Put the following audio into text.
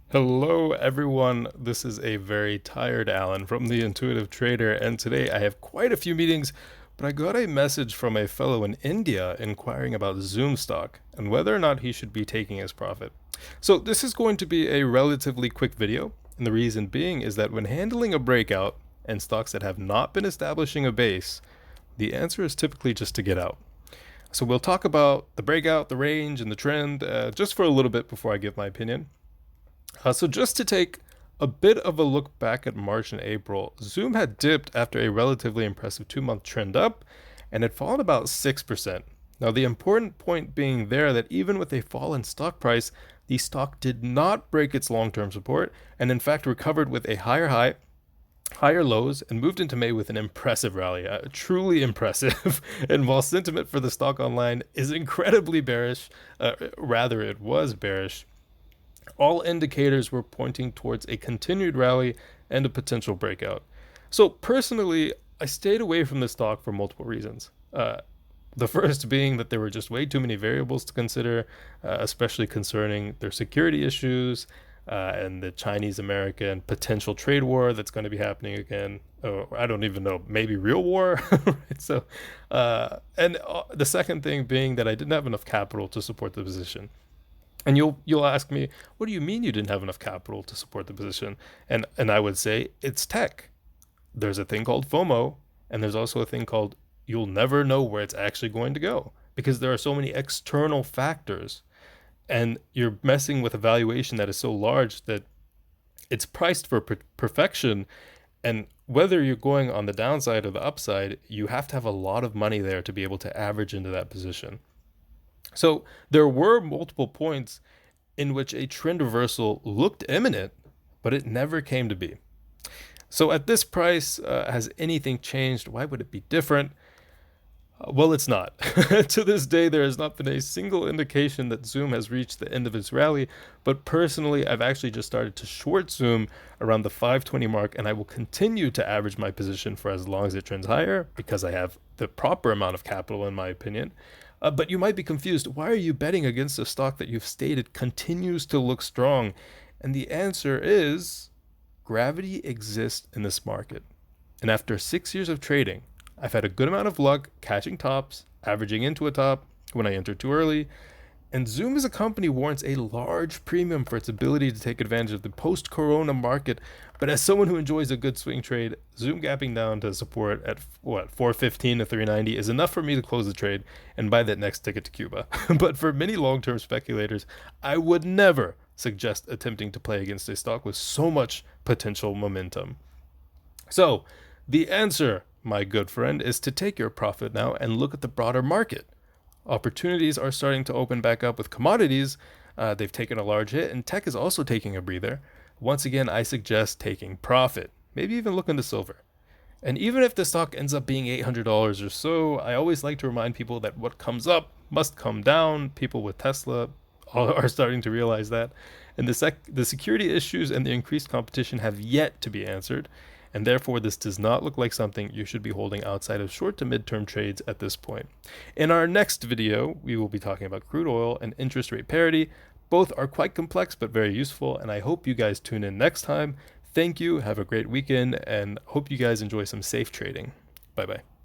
Hello, everyone. This is a very tired Alan from The Intuitive Trader, and today I have quite a few meetings, but I got a message from a fellow in India inquiring about Zoom stock and whether or not he should be taking his profit. So, this is going to be a relatively quick video, and the reason being is that when handling a breakout and stocks that have not been establishing a base, the answer is typically just to get out. So, we'll talk about the breakout, the range, and the trend just for a little bit before I give my opinion. So just to take a bit of a look back at March and April, Zoom had dipped after a relatively impressive 2 month trend up and had fallen about 6%. Now, the important point being there that even with a fall in stock price, the stock did not break its long term support and, in fact, recovered with a higher high, higher lows, and moved into May with an impressive rally, truly impressive. And while sentiment for the stock online is incredibly bearish, rather, it was bearish, all indicators were pointing towards a continued rally and a potential breakout. So personally, I stayed away from the stock for multiple reasons. The first being that there were just way too many variables to consider, especially concerning their security issues and the Chinese American potential trade war that's going to be happening again. Or I don't even know, maybe real war. Right? So, and the second thing being that I didn't have enough capital to support the position. And you'll ask me, what do you mean you didn't have enough capital to support the position? And I would say it's tech. There's a thing called FOMO, and there's also a thing called you'll never know where it's actually going to go because there are so many external factors, and you're messing with a valuation that is so large that it's priced for perfection. And whether you're going on the downside or the upside, you have to have a lot of money there to be able to average into that position. So there were multiple points in which a trend reversal looked imminent, but it never came to be. So at this price, has anything changed? Why would it be different? Well, it's not. To this day, there has not been a single indication that Zoom has reached the end of its rally, but personally, I've actually just started to short Zoom around the 520 mark, and I will continue to average my position for as long as it trends higher because I have the proper amount of capital, in my opinion. But you might be confused. Why are you betting against a stock that you've stated continues to look strong? And the answer is gravity exists in this market. And after 6 years of trading, I've had a good amount of luck catching tops, averaging into a top when I entered too early. And Zoom as a company warrants a large premium for its ability to take advantage of the post-corona market. But as someone who enjoys a good swing trade, Zoom gapping down to support at 415 to 390 is enough for me to close the trade and buy that next ticket to Cuba. But for many long-term speculators, I would never suggest attempting to play against a stock with so much potential momentum. So, the answer, my good friend, is to take your profit now and look at the broader market. Opportunities are starting to open back up with commodities. They've taken a large hit, and tech is also taking a breather. Once again, I suggest taking profit. Maybe even look into silver. And even if the stock ends up being $800 or so, I always like to remind people that what comes up must come down. People with Tesla are starting to realize that. And the security issues and the increased competition have yet to be answered. And therefore, this does not look like something you should be holding outside of short to mid-term trades at this point. In our next video, we will be talking about crude oil and interest rate parity. Both are quite complex but very useful, and I hope you guys tune in next time. Thank you, have a great weekend, and hope you guys enjoy some safe trading. Bye-bye.